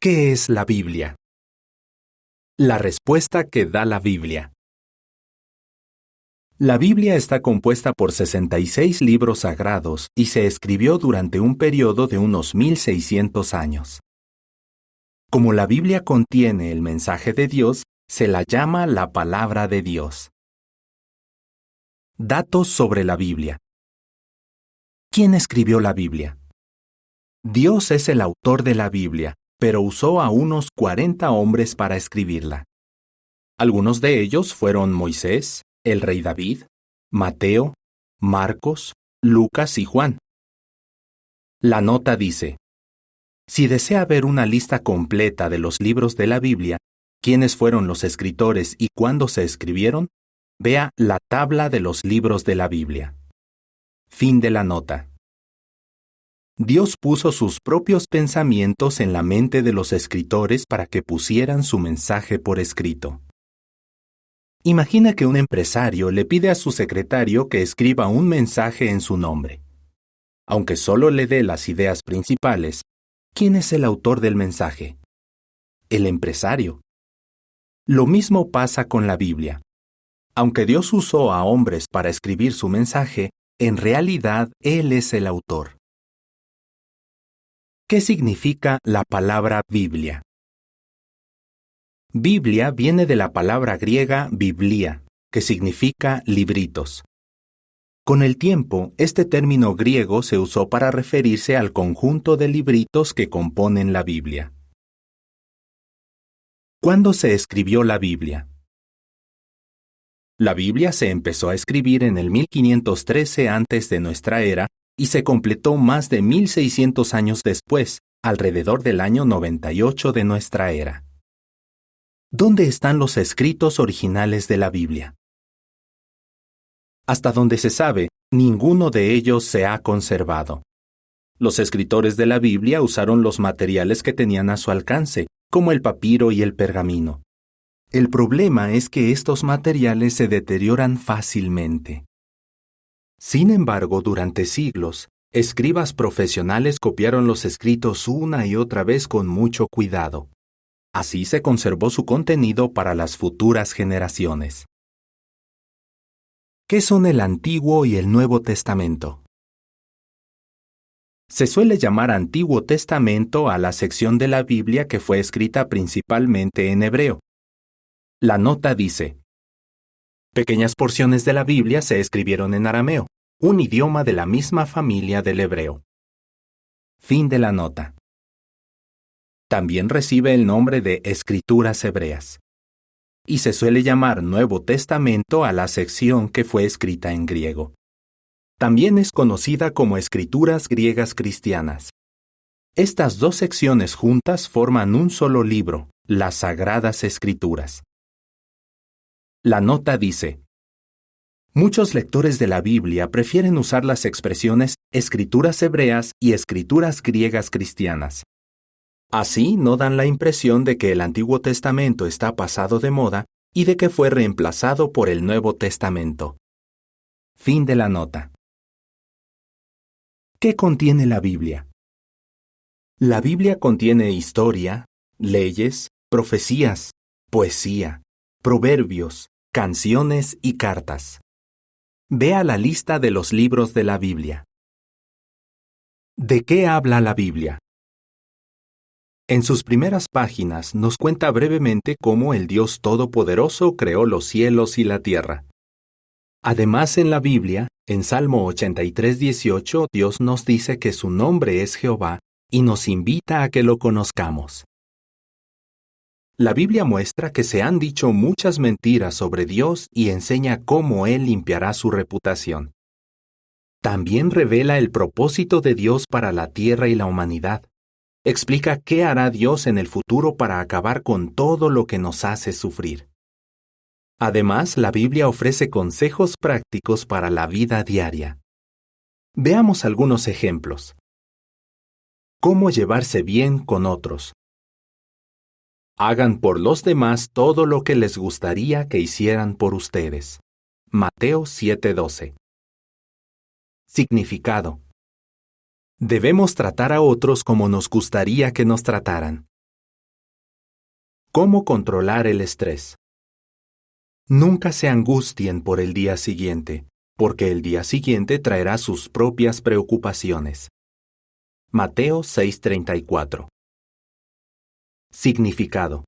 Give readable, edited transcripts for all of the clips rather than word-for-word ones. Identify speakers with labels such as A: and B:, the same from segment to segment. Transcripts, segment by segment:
A: ¿Qué es la Biblia? La respuesta que da la Biblia. La Biblia está compuesta por 66 libros sagrados y se escribió durante un periodo de unos 1600 años. Como la Biblia contiene el mensaje de Dios, se la llama la Palabra de Dios. Datos sobre la Biblia. ¿Quién escribió la Biblia? Dios es el autor de la Biblia, pero usó a unos 40 hombres para escribirla. Algunos de ellos fueron Moisés, el rey David, Mateo, Marcos, Lucas y Juan. La nota dice: si desea ver una lista completa de los libros de la Biblia, quiénes fueron los escritores y cuándo se escribieron, vea la tabla de los libros de la Biblia. Fin de la nota. Dios puso sus propios pensamientos en la mente de los escritores para que pusieran su mensaje por escrito. Imagina que un empresario le pide a su secretario que escriba un mensaje en su nombre. Aunque solo le dé las ideas principales, ¿quién es el autor del mensaje? El empresario. Lo mismo pasa con la Biblia. Aunque Dios usó a hombres para escribir su mensaje, en realidad Él es el autor. ¿Qué significa la palabra Biblia? Biblia viene de la palabra griega biblia, que significa libritos. Con el tiempo, este término griego se usó para referirse al conjunto de libritos que componen la Biblia. ¿Cuándo se escribió la Biblia? La Biblia se empezó a escribir en el 1513 antes de nuestra era y se completó más de 1600 años después, alrededor del año 98 de nuestra era. ¿Dónde están los escritos originales de la Biblia? Hasta donde se sabe, ninguno de ellos se ha conservado. Los escritores de la Biblia usaron los materiales que tenían a su alcance, como el papiro y el pergamino. El problema es que estos materiales se deterioran fácilmente. Sin embargo, durante siglos, escribas profesionales copiaron los escritos una y otra vez con mucho cuidado. Así se conservó su contenido para las futuras generaciones. ¿Qué son el Antiguo y el Nuevo Testamento? Se suele llamar Antiguo Testamento a la sección de la Biblia que fue escrita principalmente en hebreo. La nota dice: pequeñas porciones de la Biblia se escribieron en arameo, un idioma de la misma familia del hebreo. Fin de la nota. También recibe el nombre de Escrituras Hebreas. Y se suele llamar Nuevo Testamento a la sección que fue escrita en griego. También es conocida como Escrituras Griegas Cristianas. Estas dos secciones juntas forman un solo libro, las Sagradas Escrituras. La nota dice: muchos lectores de la Biblia prefieren usar las expresiones Escrituras Hebreas y Escrituras Griegas Cristianas. Así no dan la impresión de que el Antiguo Testamento está pasado de moda y de que fue reemplazado por el Nuevo Testamento. Fin de la nota. ¿Qué contiene la Biblia? La Biblia contiene historia, leyes, profecías, poesía, proverbios, canciones y cartas. Vea la lista de los libros de la Biblia. ¿De qué habla la Biblia? En sus primeras páginas nos cuenta brevemente cómo el Dios Todopoderoso creó los cielos y la tierra. Además, en la Biblia, en Salmo 83:18, Dios nos dice que su nombre es Jehová y nos invita a que lo conozcamos. La Biblia muestra que se han dicho muchas mentiras sobre Dios y enseña cómo Él limpiará su reputación. También revela el propósito de Dios para la tierra y la humanidad. Explica qué hará Dios en el futuro para acabar con todo lo que nos hace sufrir. Además, la Biblia ofrece consejos prácticos para la vida diaria. Veamos algunos ejemplos. ¿Cómo llevarse bien con otros? Hagan por los demás todo lo que les gustaría que hicieran por ustedes. Mateo 7:12. Significado. Debemos tratar a otros como nos gustaría que nos trataran. ¿Cómo controlar el estrés? Nunca se angustien por el día siguiente, porque el día siguiente traerá sus propias preocupaciones. Mateo 6:34. Significado.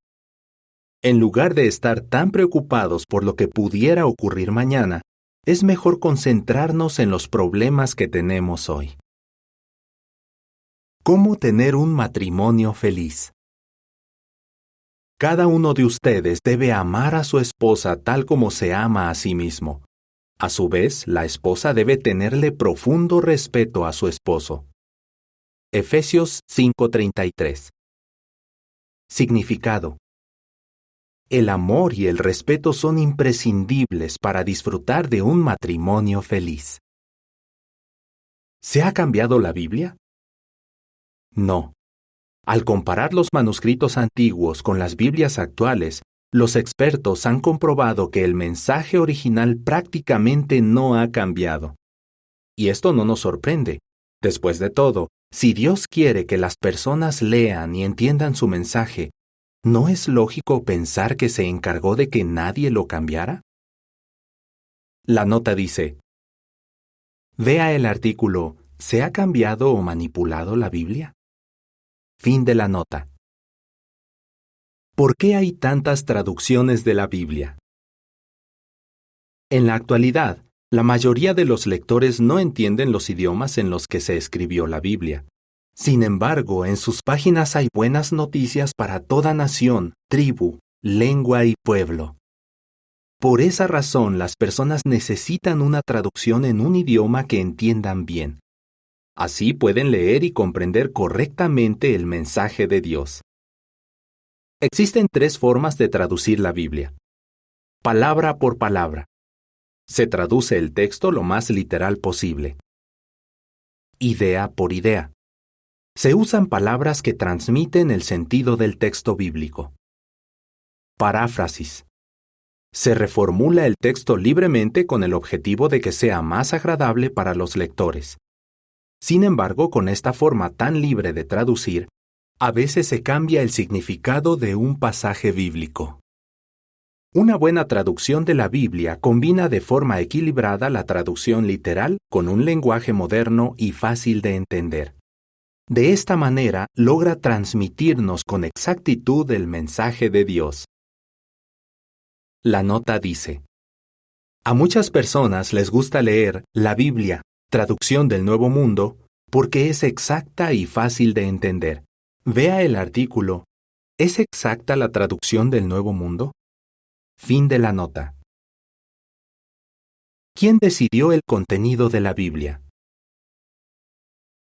A: En lugar de estar tan preocupados por lo que pudiera ocurrir mañana, es mejor concentrarnos en los problemas que tenemos hoy. ¿Cómo tener un matrimonio feliz? Cada uno de ustedes debe amar a su esposa tal como se ama a sí mismo. A su vez, la esposa debe tenerle profundo respeto a su esposo. Efesios 5:33. Significado. El amor y el respeto son imprescindibles para disfrutar de un matrimonio feliz. ¿Se ha cambiado la Biblia? No. Al comparar los manuscritos antiguos con las Biblias actuales, los expertos han comprobado que el mensaje original prácticamente no ha cambiado. Y esto no nos sorprende. Después de todo, si Dios quiere que las personas lean y entiendan su mensaje, ¿no es lógico pensar que se encargó de que nadie lo cambiara? La nota dice: vea el artículo ¿Se ha cambiado o manipulado la Biblia? Fin de la nota. ¿Por qué hay tantas traducciones de la Biblia? En la actualidad, la mayoría de los lectores no entienden los idiomas en los que se escribió la Biblia. Sin embargo, en sus páginas hay buenas noticias para toda nación, tribu, lengua y pueblo. Por esa razón, las personas necesitan una traducción en un idioma que entiendan bien. Así pueden leer y comprender correctamente el mensaje de Dios. Existen 3 formas de traducir la Biblia. Palabra por palabra. Se traduce el texto lo más literal posible. Idea por idea. Se usan palabras que transmiten el sentido del texto bíblico. Paráfrasis. Se reformula el texto libremente con el objetivo de que sea más agradable para los lectores. Sin embargo, con esta forma tan libre de traducir, a veces se cambia el significado de un pasaje bíblico. Una buena traducción de la Biblia combina de forma equilibrada la traducción literal con un lenguaje moderno y fácil de entender. De esta manera logra transmitirnos con exactitud el mensaje de Dios. La nota dice: a muchas personas les gusta leer la Biblia, traducción del Nuevo Mundo, porque es exacta y fácil de entender. Vea el artículo ¿Es exacta la traducción del Nuevo Mundo? Fin de la nota. ¿Quién decidió el contenido de la Biblia?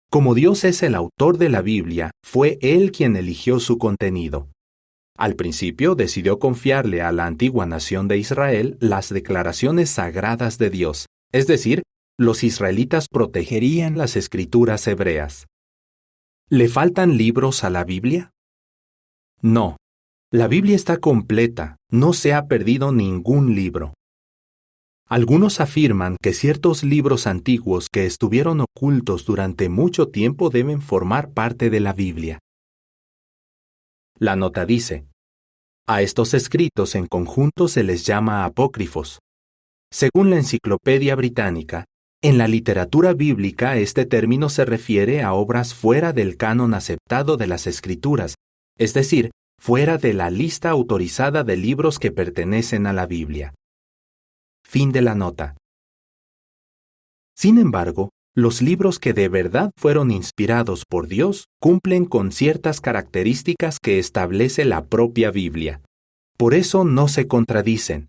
A: Como Dios es el autor de la Biblia, fue Él quien eligió su contenido. Al principio decidió confiarle a la antigua nación de Israel las declaraciones sagradas de Dios, es decir, los israelitas protegerían las escrituras hebreas. ¿Le faltan libros a la Biblia? No. La Biblia está completa, no se ha perdido ningún libro. Algunos afirman que ciertos libros antiguos que estuvieron ocultos durante mucho tiempo deben formar parte de la Biblia. La nota dice: a estos escritos en conjunto se les llama apócrifos. Según la Enciclopedia Británica, en la literatura bíblica este término se refiere a obras fuera del canon aceptado de las Escrituras, es decir, fuera de la lista autorizada de libros que pertenecen a la Biblia. Fin de la nota. Sin embargo, los libros que de verdad fueron inspirados por Dios cumplen con ciertas características que establece la propia Biblia. Por eso no se contradicen.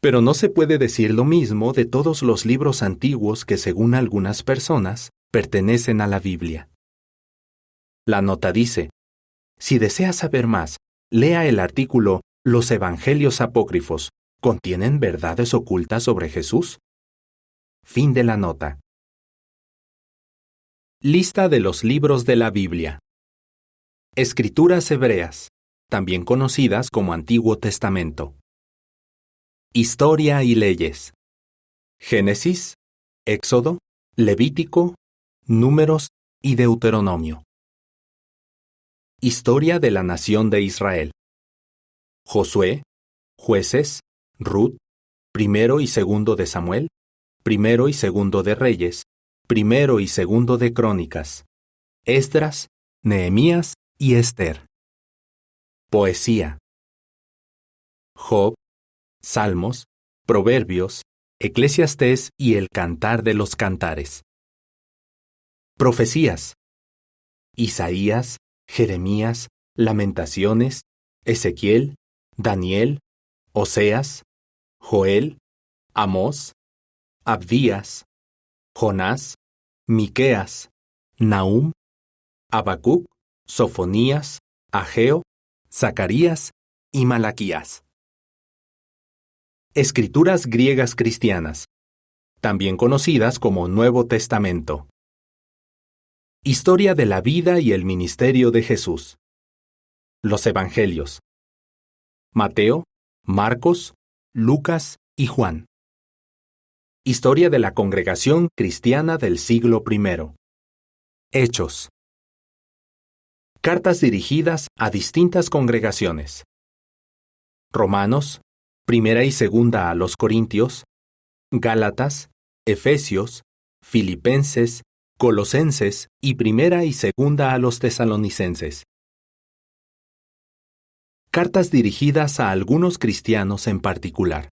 A: Pero no se puede decir lo mismo de todos los libros antiguos que, según algunas personas, pertenecen a la Biblia. La nota dice: si desea saber más, lea el artículo ¿Los Evangelios apócrifos contienen verdades ocultas sobre Jesús? Fin de la nota. Lista de los libros de la Biblia. Escrituras hebreas, también conocidas como Antiguo Testamento. Historia y leyes. Génesis, Éxodo, Levítico, Números y Deuteronomio. Historia de la nación de Israel. Josué, Jueces, Ruth, primero y segundo de Samuel, primero y segundo de Reyes, primero y segundo de Crónicas, Esdras, Nehemías y Esther. Poesía. Job, Salmos, Proverbios, Eclesiastés y el Cantar de los Cantares. Profecías. Isaías, Jeremías, Lamentaciones, Ezequiel, Daniel, Oseas, Joel, Amós, Abdías, Jonás, Miqueas, Nahum, Habacuc, Sofonías, Ageo, Zacarías y Malaquías. Escrituras griegas cristianas, también conocidas como Nuevo Testamento. Historia de la vida y el ministerio de Jesús. Los Evangelios. Mateo, Marcos, Lucas y Juan. Historia de la congregación cristiana del siglo I. Hechos. Cartas dirigidas a distintas congregaciones. Romanos, primera y segunda a los Corintios, Gálatas, Efesios, Filipenses, Colosenses y primera y segunda a los Tesalonicenses. Cartas dirigidas a algunos cristianos en particular.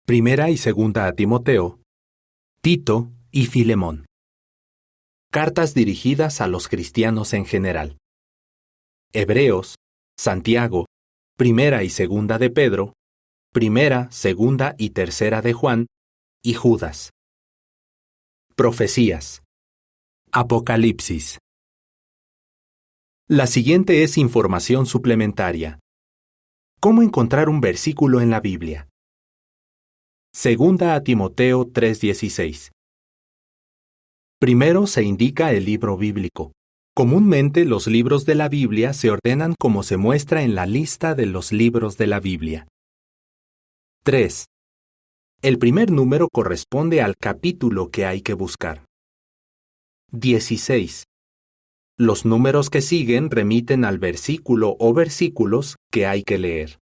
A: Primera y segunda a Timoteo, Tito y Filemón. Cartas dirigidas a los cristianos en general. Hebreos, Santiago, primera y segunda de Pedro, primera, segunda y tercera de Juan y Judas. Profecías. Apocalipsis. La siguiente es información suplementaria. ¿Cómo encontrar un versículo en la Biblia? Segunda a Timoteo 3:16. Primero se indica el libro bíblico. Comúnmente los libros de la Biblia se ordenan como se muestra en la lista de los libros de la Biblia. 3. El primer número corresponde al capítulo que hay que buscar. 16. Los números que siguen remiten al versículo o versículos que hay que leer.